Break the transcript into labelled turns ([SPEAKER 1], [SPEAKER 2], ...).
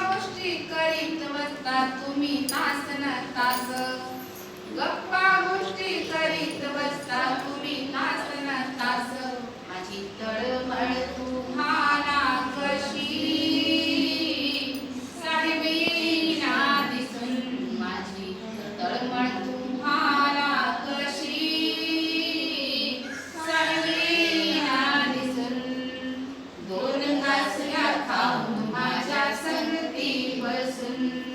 [SPEAKER 1] गोष्टी करीत बसता तुम्ही तास न तास गप्पा गोष्टी करीत बसता तुम्ही तास न तास माझी तळमळ तुम्हाला कशी साहेबीना दिसून माझी तळमळ तुम्हाला कशी साहेबीना दिसून दोन घासल्या खाऊन माझ्या संगती बसून